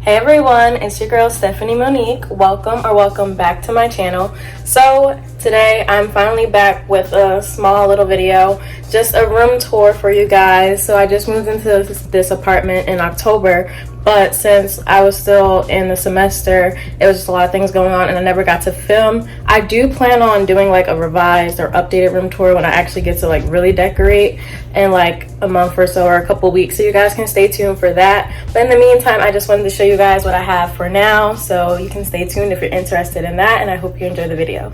Hey everyone, it's your girl Stephanie Monique. Welcome back to my channel. So today I'm finally back with a small little video, just a room tour for you guys. So I just moved into this apartment in October, but since I was still in the semester, it was just a lot of things going on and I never got to film. I do plan on doing like a revised or updated room tour when I actually get to like really decorate in like a month or so or a couple weeks, so you guys can stay tuned for that. But in the meantime, I just wanted to show you guys what I have for now, so you can stay tuned if you're interested in that, and I hope you enjoy the video.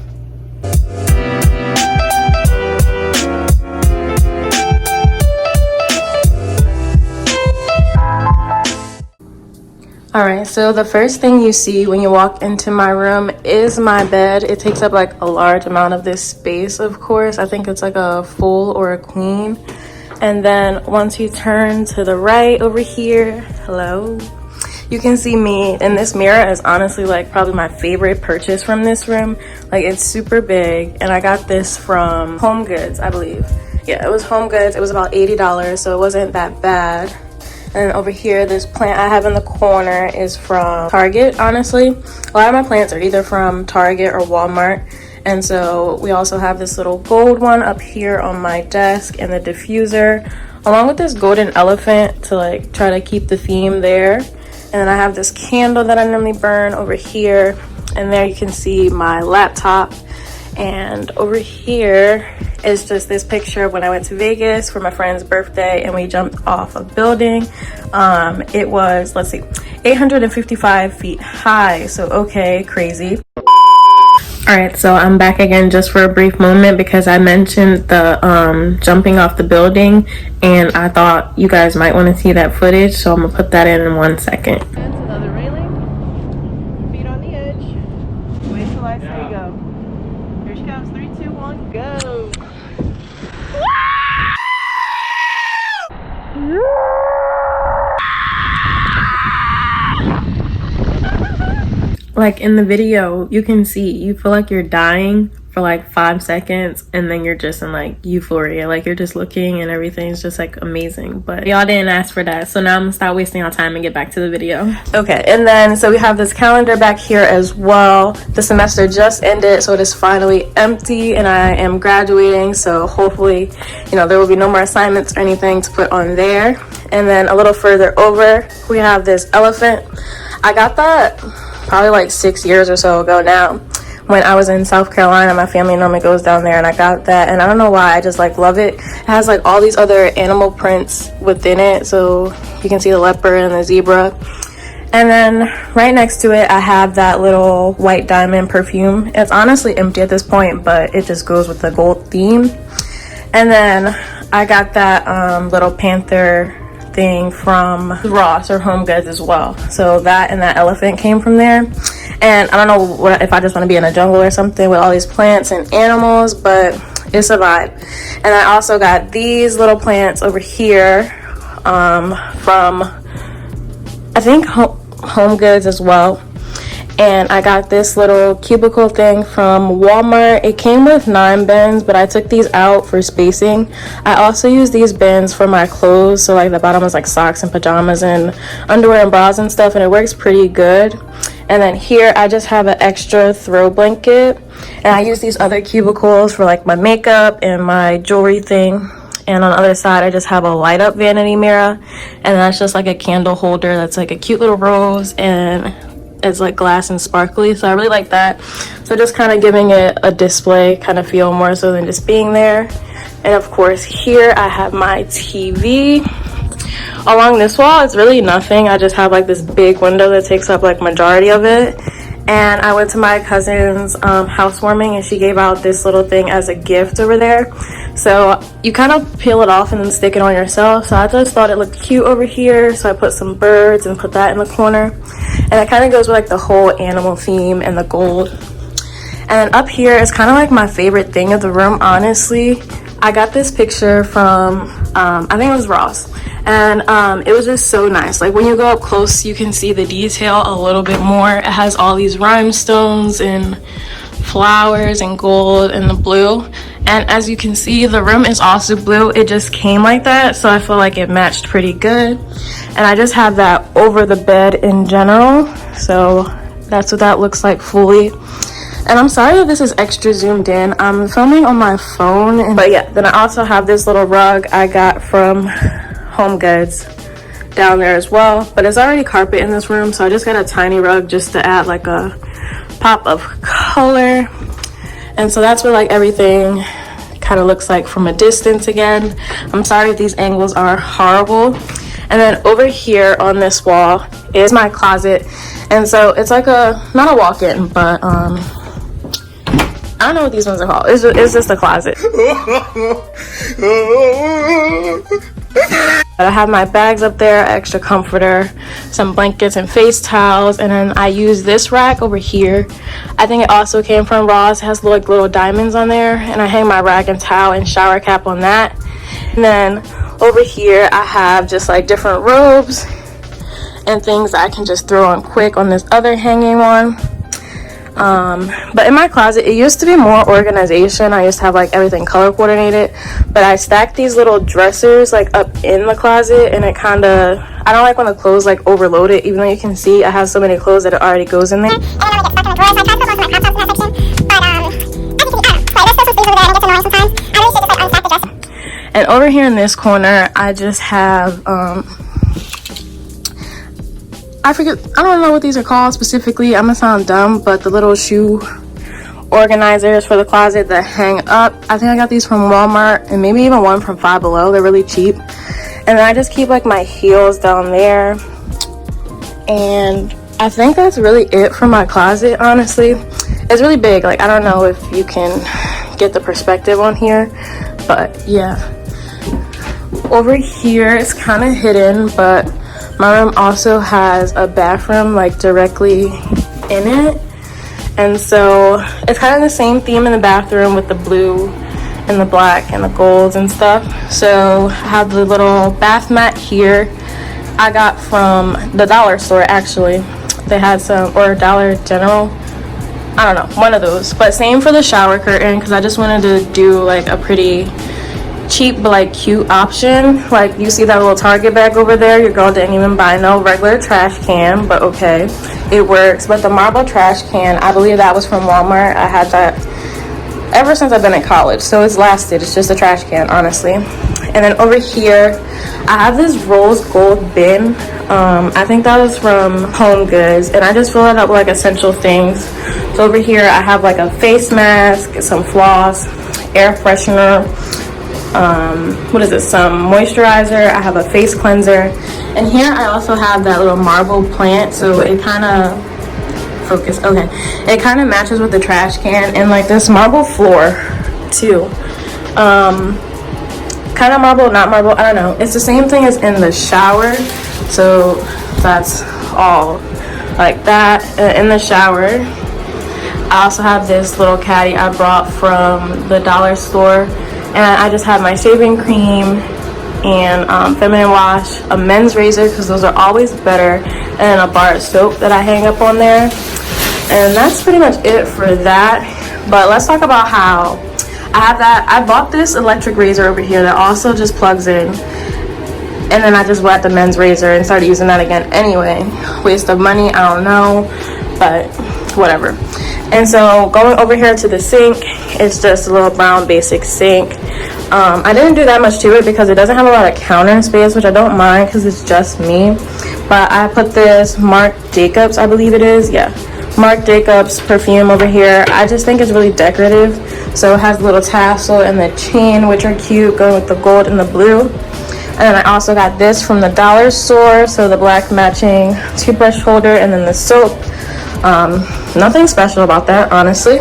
Alright, so the first thing you see when you walk into my room is my bed. It takes up like a large amount of this space, of course. I think it's like a full or a queen. And then once you turn to the right over here, hello, you can see me. And this mirror is honestly like probably my favorite purchase from this room. Like, it's super big and I got this from Home Goods, I believe. Yeah, it was Home Goods. It was about $80, so it wasn't that bad. And over here, this plant I have in the corner is from Target, honestly. A lot of my plants are either from Target or Walmart. And so we also have this little gold one up here on my desk and the diffuser, along with this golden elephant to like try to keep the theme there. And then I have this candle that I normally burn over here. And there you can see my laptop. And over here is just this picture of when I went to Vegas for my friend's birthday and we jumped off a building. It was, let's see, 855 feet high. So okay, crazy. Alright, so I'm back again just for a brief moment because I mentioned the jumping off the building and I thought you guys might want to see that footage, so I'm gonna put that in 1 second. Another railing, feet on the edge. Wait till I say go. Here she comes, 3, 2, 1, go! Like in the video, you can see, you feel like you're dying for like 5 seconds and then you're just in like euphoria. Like you're just looking and everything's just like amazing. But y'all didn't ask for that, so now I'm gonna stop wasting our time and get back to the video. Okay, and then so we have this calendar back here as well. The semester just ended, so it is finally empty and I am graduating, so hopefully, you know, there will be no more assignments or anything to put on there. And then a little further over, we have this elephant. I got that probably like 6 years or so ago now. When I was in South Carolina, my family normally goes down there and I got that, and I don't know why, I just like love it. It has like all these other animal prints within it, so you can see the leopard and the zebra. And then right next to it, I have that little white diamond perfume. It's honestly empty at this point, but it just goes with the gold theme. And then I got that little panther thing from Ross or Home Goods as well. So that and that elephant came from there. And I don't know what, if I just want to be in a jungle or something with all these plants and animals, but it's a vibe. And I also got these little plants over here from, I think, Home Goods as well. And I got this little cubicle thing from Walmart. It came with 9 bins, but I took these out for spacing. I also use these bins for my clothes, so like the bottom is like socks and pajamas and underwear and bras and stuff, and it works pretty good. And then here I just have an extra throw blanket, and I use these other cubicles for like my makeup and my jewelry thing. And on the other side, I just have a light up vanity mirror, and that's just like a candle holder that's like a cute little rose, and it's like glass and sparkly, so I really like that. So just kind of giving it a display kind of feel more so than just being there. And of course here I have my TV. Along this wall it's really nothing. I just have like this big window that takes up like majority of it. And I went to my cousin's housewarming and she gave out this little thing as a gift over there. So you kind of peel it off and then stick it on yourself. So I just thought it looked cute over here. So I put some birds and put that in the corner. And it kind of goes with like the whole animal theme and the gold. And then up here is kind of like my favorite thing of the room, honestly. I got this picture from, I think it was Ross. And it was just so nice. Like when you go up close, you can see the detail a little bit more. It has all these rhinestones and flowers and gold and the blue. And as you can see, the room is also blue. It just came like that, so I feel like it matched pretty good. And I just have that over the bed in general, so that's what that looks like fully. And I'm sorry if this is extra zoomed in. I'm filming on my phone. But yeah, then I also have this little rug I got from Home Goods down there as well. But there's already carpet in this room, so I just got a tiny rug just to add like a pop of color. And so that's what like everything kind of looks like from a distance again. I'm sorry if these angles are horrible. And then over here on this wall is my closet. And so it's like not a walk-in, but I don't know what these ones are called. It's just a closet. I have my bags up there, extra comforter, some blankets and face towels, and then I use this rack over here. I think it also came from Ross. It has like little diamonds on there, and I hang my rag and towel and shower cap on that. And then over here I have just like different robes and things that I can just throw on quick on this other hanging one. But in my closet, it used to be more organization. I used to have like everything color coordinated, but I stacked these little dressers like up in the closet, and it kind of, I don't like when the clothes like overload it, even though you can see I have so many clothes that it already goes in there. And then I get stuck in the drawers, so I try to put most of my crop tops in that section, but as you can see, I don't know, so there's still some space over there and it gets annoying sometimes. I really should just like unstack the dresser. And over here in this corner, I just have I don't know what these are called specifically. I'm gonna sound dumb, but the little shoe organizers for the closet that hang up. I think I got these from Walmart, and maybe even one from Five Below. They're really cheap. And then I just keep like my heels down there. And I think that's really it for my closet, honestly. It's really big. Like, I don't know if you can get the perspective on here, but yeah. Over here, it's kind of hidden, but my room also has a bathroom like directly in it, and so it's kind of the same theme in the bathroom with the blue and the black and the golds and stuff. So I have the little bath mat here. I got from the dollar store, actually. They had some, or Dollar General, I don't know, one of those. But same for the shower curtain, because I just wanted to do like a pretty cheap but like cute option. Like, you see that little Target bag over there? Your girl didn't even buy no regular trash can, but okay, it works. But the marble trash can, I believe that was from Walmart. I had that ever since I've been in college, so it's lasted. It's just a trash can, honestly. And then over here I have this rose gold bin. I think that was from Home Goods, and I just fill it up with like essential things. So over here I have like a face mask, some floss, air freshener, what is it, some moisturizer. I have a face cleanser, and here I also have that little marble plant, so it kind of it kind of matches with the trash can, and like this marble floor too, kind of marble, not marble, I don't know, it's the same thing as in the shower. So that's all like that. In the shower I also have this little caddy I brought from the dollar store. And I just have my shaving cream and feminine wash, a men's razor, because those are always better, and a bar of soap that I hang up on there. And that's pretty much it for that. But let's talk about how I have that. I bought this electric razor over here that also just plugs in. And then I just wet the men's razor and started using that again anyway. Waste of money, I don't know, but whatever. And so going over here to the sink, it's just a little brown basic sink. I didn't do that much to it because it doesn't have a lot of counter space, which I don't mind because it's just me. But I put this Marc Jacobs, I believe it is, yeah, Marc Jacobs perfume over here. I just think it's really decorative. So it has a little tassel and the chain, which are cute, going with the gold and the blue. And then I also got this from the dollar store, so the black matching toothbrush holder, and then the soap. Nothing special about that, honestly.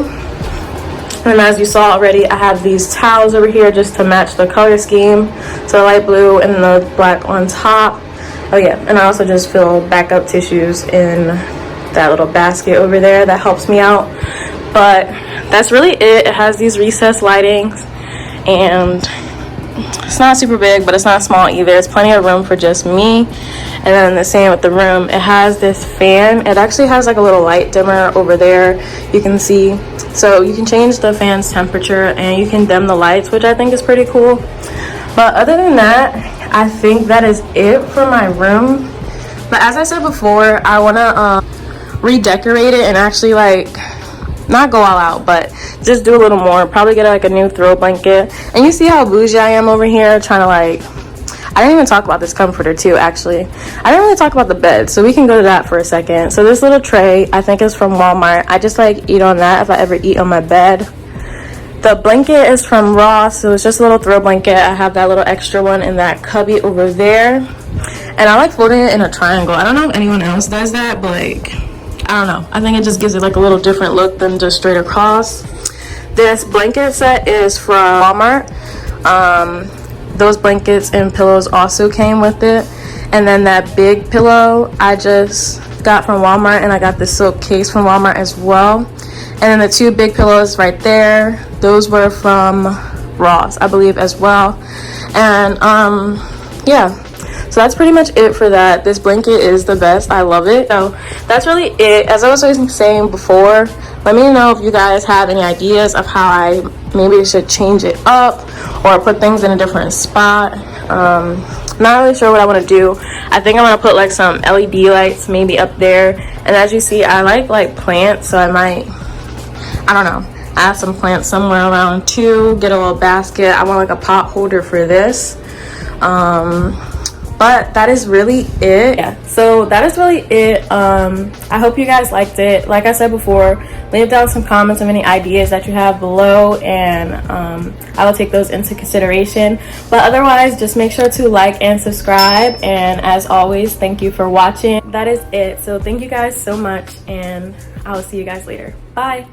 And as you saw already, I have these towels over here just to match the color scheme, so the light blue and the black on top. Oh yeah, and I also just fill backup tissues in that little basket over there. That helps me out. But that's really it. It has these recessed lightings, and it's not super big, but it's not small either. It's plenty of room for just me. And then the same with the room. It has this fan. It actually has like a little light dimmer over there, you can see. So you can change the fan's temperature and you can dim the lights, which I think is pretty cool. But other than that, I think that is it for my room. But as I said before, I want to redecorate it and actually like not go all out, but just do a little more. Probably get like a new throw blanket. And you see how bougie I am over here trying to like, I didn't even talk about this comforter too, actually. I didn't really talk about the bed, so we can go to that for a second. So this little tray, I think is from Walmart. I just like eat on that if I ever eat on my bed. The blanket is from Ross, so it's just a little throw blanket. I have that little extra one in that cubby over there. And I like folding it in a triangle. I don't know if anyone else does that, but like, I don't know. I think it just gives it like a little different look than just straight across. This blanket set is from Walmart. Those blankets and pillows also came with it. And then that big pillow I just got from Walmart, and I got this silk case from Walmart as well. And then the two big pillows right there, those were from Ross, I believe, as well. And yeah, so that's pretty much it for that. This blanket is the best. I love it. So that's really it. As I was saying before, let me know if you guys have any ideas of how I maybe should change it up or put things in a different spot. Not really sure what I want to do. I think I'm going to put like some LED lights maybe up there. And as you see, I like plants, so I might, I don't know, add some plants somewhere around too. Get a little basket. I want like a pot holder for this. But that is really it. Yeah, so that is really it. I hope you guys liked it. Like I said before, leave down some comments of any ideas that you have below, and I will take those into consideration. But otherwise, just make sure to like and subscribe. And as always, thank you for watching. That is it. So thank you guys so much, and I will see you guys later. Bye.